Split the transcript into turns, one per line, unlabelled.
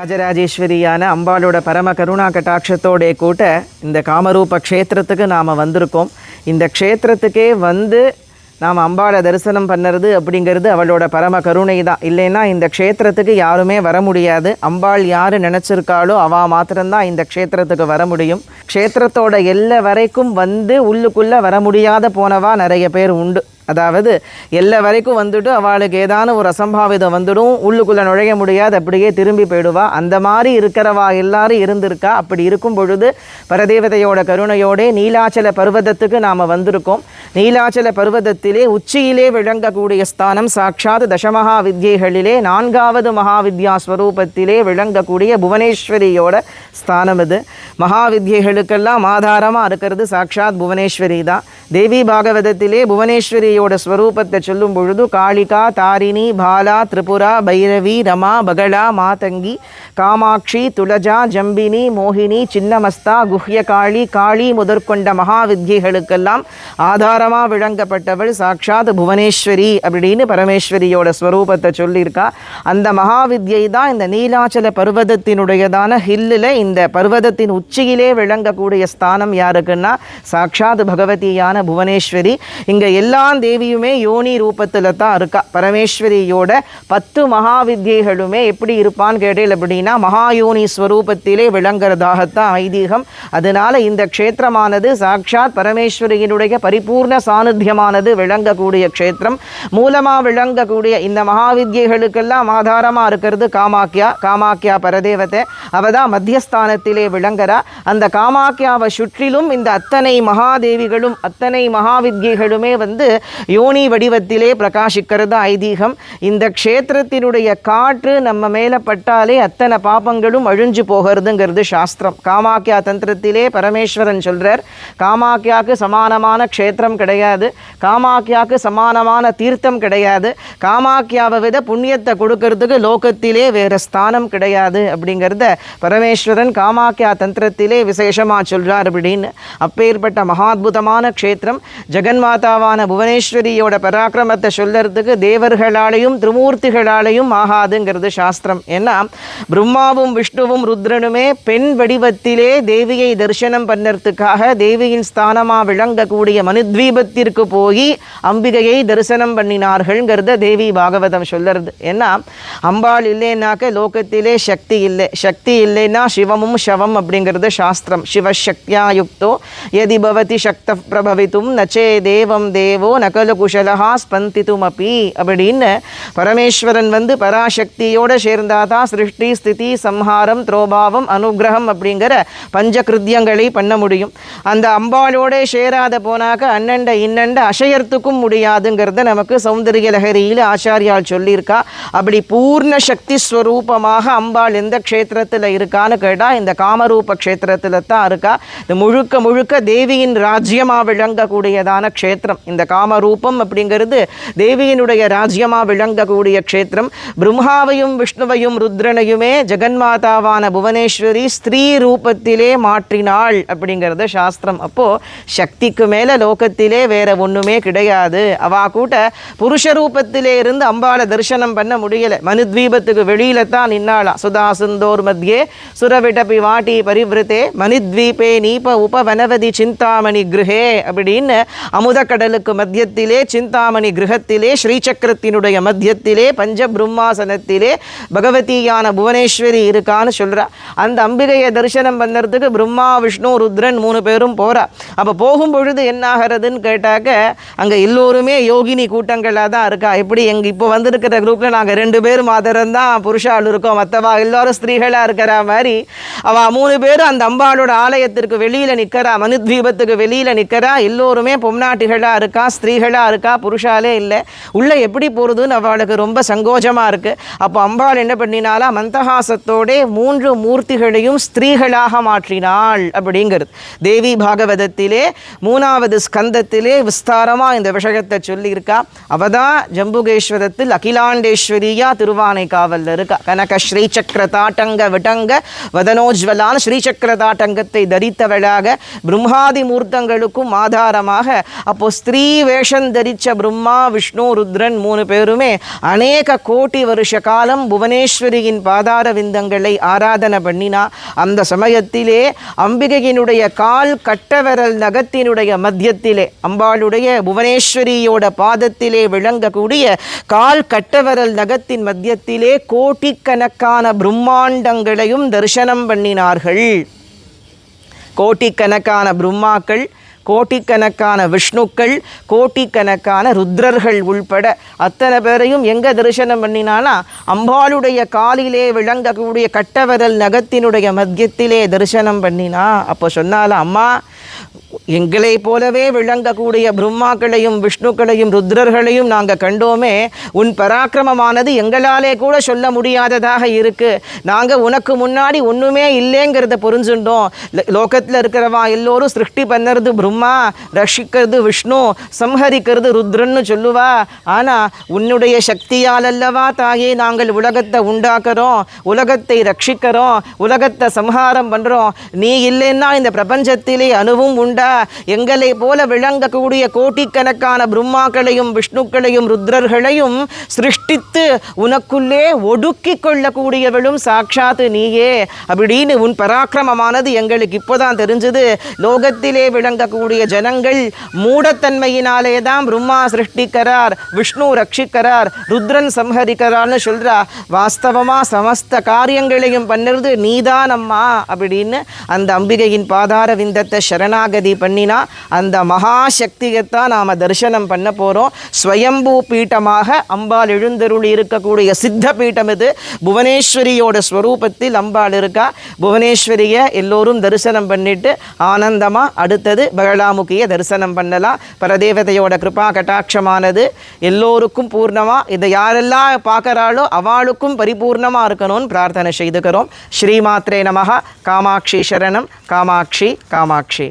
ராஜராஜேஸ்வரியான அம்பாளோட பரம கருணா கட்டாட்சத்தோடைய கூட்ட இந்த காமரூப க்ஷேத்திரத்துக்கு நாம் வந்திருக்கோம். இந்த க்ஷேத்திரத்துக்கே வந்து நாம் அம்பாளை தரிசனம் பண்ணுறது அப்படிங்கிறது அவளோட பரம கருணை தான். இல்லைன்னா இந்த க்ஷேத்திரத்துக்கு யாருமே வர முடியாது. அம்பாள் யார் நினச்சிருக்காளோ அவள் மாத்திரம்தான் இந்த க்ஷேத்திரத்துக்கு வர முடியும். க்ஷேத்திரத்தோட எல்லை வரைக்கும் வந்து உள்ளுக்குள்ளே வர முடியாத போனவா நிறைய பேர் உண்டு. அதாவது எல்லா வரைக்கும் வந்துட்டு அவளுக்கு ஏதான ஒரு அசம்பாவிதம் வந்துடும், உள்ளுக்குள்ளே நுழைய முடியாது, அப்படியே திரும்பி போயிடுவா. அந்த மாதிரி இருக்கிறவா எல்லாரும் இருந்திருக்கா. அப்படி இருக்கும் பொழுது பரதேவதையோட கருணையோடே நீலாச்சல பர்வதத்துக்கு நாம் வந்திருக்கோம். நீலாச்சல பர்வதத்திலே உச்சியிலே விளங்கக்கூடிய ஸ்தானம் சாட்சாத் தசமகா வித்யைகளிலே 4வது மகாவித்யா ஸ்வரூபத்திலே விளங்கக்கூடிய புவனேஸ்வரியோட ஸ்தானம் இது. மகாவித்யைகளுக்கெல்லாம் ஆதாரமாக இருக்கிறது சாட்சாத் புவனேஸ்வரி தான். தேவி பாகவதத்திலே புவனேஸ்வரியோட ஸ்வரூபத்தை சொல்லும் பொழுது காளிகா, தாரிணி, பாலா, திரிபுரா, பைரவி, ரமா, பகளா, மாதங்கி, காமாட்சி, துளஜா, ஜம்பினி, மோகினி, சின்னமஸ்தா, குஹ்யகாளி, காளி முதற்கொண்ட மகாவித்யைகளுக்கெல்லாம் ஆதாரமாக விளங்கப்பட்டவள் சாட்சாத் புவனேஸ்வரி அப்படின்னு பரமேஸ்வரியோட ஸ்வரூபத்தை சொல்லியிருக்கா. அந்த மகாவித்யை தான் இந்த நீலாச்சல பர்வதத்தினுடையதான ஹில்லில் இந்த பர்வதத்தின் உச்சியிலே விளங்கக்கூடிய ஸ்தானம் யாருக்குன்னா சாட்சாத் பகவதியான புவனேஸ்வரி. இங்கே எல்லா தேவியுமே யோனி ரூபத்தில் தான் இருக்கா. பரமேஸ்வரியோட 10 மகாவித்யைகளுமே எப்படி இருப்பான்னு கேட்டேன் அப்படின்னா மகாயோனி ஸ்வரூபத்திலே விளங்குறதாகத்தான் ஐதீகம். அதனால இந்த க்ஷேத்திரமானது சாட்சாத் பரமேஸ்வரியினுடைய பரிபூர்ண சாநித்தியமானது விளங்கக்கூடிய க்ஷேத்திரம். மூலமாக விளங்கக்கூடிய இந்த மகாவித்யைகளுக்கெல்லாம் ஆதாரமாக இருக்கிறது காமாக்கியா. காமாக்கியா பரதேவத்தை அவதான் மத்தியஸ்தானத்திலே விளங்குறா. அந்த காமாக்கியாவை சுற்றிலும் இந்த அத்தனை மகாதேவிகளும் அத்தனை மகாவித்யைகளுமே வந்து யோனி வடிவத்திலே பிரகாசிக்கிறது ஐதீகம். இந்த க்ஷேத்திரத்தினுடைய காற்று நம்ம மேலே பட்டாலே அத்தனை பாபங்களும் அழிஞ்சு போகிறதுங்கிறது சாஸ்திரம். காமாக்கியா தந்திரத்திலே பரமேஸ்வரன் சொல்கிறார், காமாக்கியாவுக்கு சமானமான க்ஷேத்திரம் கிடையாது, காமாக்கியாவுக்கு சமானமான தீர்த்தம் கிடையாது, காமாக்கியாவை விட புண்ணியத்தை கொடுக்கறதுக்கு லோகத்திலே வேறு ஸ்தானம் கிடையாது அப்படிங்கிறத பரமேஸ்வரன் காமாக்கியா தந்திரத்திலே விசேஷமாக சொல்கிறார் அப்படின்னு. அப்பேற்பட்ட மகாத்புதமான க்ஷேத்திரம் ஜெகன்மாதாவான புவனேஸ்வரியோட பராக்கிரமத்தை சொல்லறதுக்கு தேவர்களாலையும் திரிமூர்த்திகளாலையும் ஆகாதுங்கிறது சாஸ்திரம். ஏன்னா பிரம்மாவும் விஷ்ணுவும் ருத்ரனுமே பெண் வடிவத்திலே தேவியை தரிசனம் பண்ணுறதுக்காக தேவியின் ஸ்தானமாக விளங்கக்கூடிய மனுத்வீபத்திற்கு போய் அம்பிகையை தரிசனம் பண்ணினார்கள்ங்கிறத தேவி பாகவதம் சொல்லறது. ஏன்னா அம்பாள் இல்லைன்னாக்க லோகத்திலே சக்தி இல்லை, சக்தி இல்லைன்னா சிவமும் சவம் அப்படிங்கிறது சாஸ்திரம். சிவசக்தியா யுக்தோ யதி பவதி சக்த பிரபவித்தும் நச்சே தேவம் தேவோ நகல குஷலஹா ஸ்பந்தித்தும் அப்பி அப்படின்னு பரமேஸ்வரன் வந்து பராசக்தியோடு சேர்ந்தாதான் சிருஷ்டி ஸ்திதி சம்ஹாரம் திரோபாவம் அனுகிரகம் அப்படிங்கிற பஞ்சகிருத்தியங்களை பண்ண முடியும். அந்த அம்பாளோட சேராத போனாக்க அண்ணண்ட இன்னண்ட அசையறதுக்கும் முடியாதுங்கிறத நமக்கு சௌந்தரிய லஹரியில் ஆச்சாரியால் சொல்லியிருக்கா. அப்படி பூர்ண சக்தி ஸ்வரூபமாக அம்பாள் எந்த க்ஷேத்திரத்தில் இருக்கான்னு கேட்டால் இந்த காமரூப க்ஷேத்திரத்தில் தான் இருக்கா. இது முழுக்க முழுக்க தேவியின் ராஜ்யமாக விளங்கக்கூடியதான க்ஷேத்திரம். இந்த காமரூபம் அப்படிங்கிறது தேவியினுடைய ராஜ்யமாக விளங்கக்கூடிய க்ஷேத்திரம். பிரம்மாவையும் விஷ்ணுவையும் ருத்ரனையுமே ஜெகன்மாதாவான புவனேஸ்வரி ஸ்திரீ ரூபத்திலே மாற்றினாள் அப்படிங்கிறது சாஸ்திரம். அப்போது சக்திக்கு மேலே லோகத்திலே வேற ஒன்றுமே கிடையாது. அவா கூட புருஷ ரூபத்திலே இருந்து அம்பாளை தரிசனம் பண்ண முடியலை. மனுத்வீபத்துக்கு வெளியில தான் நின்னாளாம். சுதா சுந்தோர் மத்தியே சுரவிடபி வாட்டி பரிவிருத்தே மணித்வீபே நீப உபவனவதி சிந்தாமணி கிருஹே அப்படின்னு அமுத கடலுக்கு மத்தியத்திலே சிந்தாமணி கிரகத்திலே ஸ்ரீசக்கரத்தினுடைய மத்தியத்திலே பஞ்ச பிரம்மாசனத்திலே பகவதியான புவனேஸ்வரி இருக்கான்னு சொல்கிறா. அந்த அம்பிகையை தரிசனம் பண்ணுறதுக்கு பிரம்மா விஷ்ணு ருத்ரன் 3 பேரும் போகிறா. அப்போ போகும்பொழுது என்ன ஆகிறதுன்னு கேட்டாக்க அங்கே எல்லோருமே யோகினி கூட்டங்களாக தான் இருக்கா. எப்படி எங்கள் இப்போ வந்திருக்கிற குரூப்பில் நாங்கள் 2 பேர் மாத்திரம் தான் புருஷாள் இருக்கோம், மற்றவா எல்லோரும் ஸ்திரீகளாக இருக்கிற மாதிரி அவள் 3 பேரும் அந்த அம்பாளோட ஆலயத்திற்கு வெளியில் நிற்கிறா, மனுத்வீபத்துக்கு வெளியில் நிற்கிறா. எல்லோருமே பொம்நாட்டிகளாக இருக்கா, ஸ்திரீகளாக இருக்கா, புருஷாலே இல்லை. உள்ளே எப்படி போகிறதுன்னு அவளுக்கு ரொம்ப சங்கோஜமாக இருக்குது. அப்போ அம்பாள் என்ன பண்ணினாலா மந்தஹாசத்தோடே 3 மூர்த்திகளையும் ஸ்திரீகளாக மாற்றினாள் அப்படிங்கிறது தேவி பாகவதத்திலே 3வது ஸ்கந்தத்திலே விஸ்தாரமாக இந்த விஷயத்தை சொல்லியிருக்கா. அவதான் ஜம்புகேஸ்வரத்தில் அகிலாண்டேஸ்வரியா திருவானைக்காவலில் இருக்கா. கனக ஸ்ரீசக்கர தாட்டங்க விட்டங்க வதனோஜ்வலான ஸ்ரீசக்கர தாட்டங்கத்தை தரித்தவளாக பிரம்மாதி மூர்த்தங்களுக்கும் ஆதாரமாக அப்போ ஸ்திரீ வேஷ வேஷம் தரித்த பிரம்மா விஷ்ணு ருத்ரன் 3 பேருமே அநேக கோடி வருஷ காலம் புவனேஸ்வரியின் பாதார விந்தங்களை ஆராதனை பண்ணினா. அந்த சமயத்திலே அம்பிகையினுடைய கால் கட்டவரல் நகத்தினுடைய மத்தியத்திலே, அம்பாளுடைய புவனேஸ்வரியோட பாதத்திலே விளங்கக்கூடிய கால் கட்டவரல் நகத்தின் மத்தியத்திலே கோட்டிக்கணக்கான பிரம்மாண்டங்களையும் தரிசனம் பண்ணினார்கள். கோட்டிக்கணக்கான பிரம்மாக்கள், கோட்டிக்கணக்கான விஷ்ணுக்கள், கோட்டிக்கணக்கான ருத்ரர்கள் உள்பட அத்தனை பேரையும் எங்கே தரிசனம் பண்ணினானா, அம்பாளுடைய காலிலே விளங்கக்கூடிய கட்டவரல் நகத்தினுடைய மத்தியத்திலே தரிசனம் பண்ணினா. அப்போ சொன்னால, அம்மா எங்களை போலவே விளங்கக்கூடிய பிரம்மாக்களையும் விஷ்ணுக்களையும் ருத்ரர்களையும் நாங்கள் கண்டோமே, உன் பராக்கிரமமானது எங்களாலே கூட சொல்ல முடியாததாக இருக்கு. நாங்கள் உனக்கு முன்னாடி ஒன்றுமே இல்லைங்கிறத புரிஞ்சுட்டோம். லோகத்தில் இருக்கிறவா எல்லோரும் சிருஷ்டி பண்ணுறது பிரம்மா, ரட்சிக்கிறது விஷ்ணு, சம்ஹரிக்கிறது ருத்ரன்னு சொல்லுவா. ஆனால் உன்னுடைய சக்தியால் அல்லவா தாயே நாங்கள் உலகத்தை உண்டாக்குறோம், உலகத்தை ரட்சிக்கிறோம், உலகத்தை சம்ஹாரம் பண்ணுறோம். நீ இல்லைன்னா இந்த பிரபஞ்சத்திலே அணுவும் உண்டா? எங்களை போல விளங்கக்கூடிய கோட்டிக்கணக்கான பிரம்மாக்களையும் விஷ்ணுக்களையும் ருத்ரர்களையும் சிருஷ்டித்து உனக்குள்ளே ஒடுக்கி கொள்ளக்கூடியவளும் சாட்சாத்து நீயே அப்படின்னு உன் பராக்கிரமமானது எங்களுக்கு இப்போதான் தெரிஞ்சது. லோகத்திலே விளங்கக்கூடிய ஜனங்கள் மூடத்தன்மையினாலே தான் பிரம்மா சிருஷ்டிக்கிறார், விஷ்ணு ரட்சிக்கிறார், ருத்ரன் சம்ஹரிக்கிறார்னு சொல்றா. வாஸ்தவமா சமஸ்த காரியங்களையும் பண்ணுறது நீதான் அம்மா அப்படின்னு அந்த அம்பிகையின் பாதார விந்தத்தை சரணாகதி பண்ணினா அந்த மகாசக்தியைத்தான் நாம் தரிசனம் பண்ண போகிறோம். ஸ்வயம்பூ பீட்டமாக அம்பாள் எழுந்தருளி இருக்கக்கூடிய சித்த பீட்டம் இது. புவனேஸ்வரியோட ஸ்வரூபத்தில் அம்பாள் இருக்கா. புவனேஸ்வரியை எல்லோரும் தரிசனம் பண்ணிட்டு ஆனந்தமாக அடுத்தது பகலாமுகியை தரிசனம் பண்ணலாம். பரதேவதையோட கிருபா கட்டாட்சமானது எல்லோருக்கும் பூர்ணமாக, இதை யாரெல்லாம் பார்க்குறாளோ அவளுக்கும் பரிபூர்ணமாக இருக்கணும்னு பிரார்த்தனை செய்துக்கிறோம். ஸ்ரீமாத்ரே நமஹ. காமாட்சி சரணம். காமாட்சி காமாட்சி.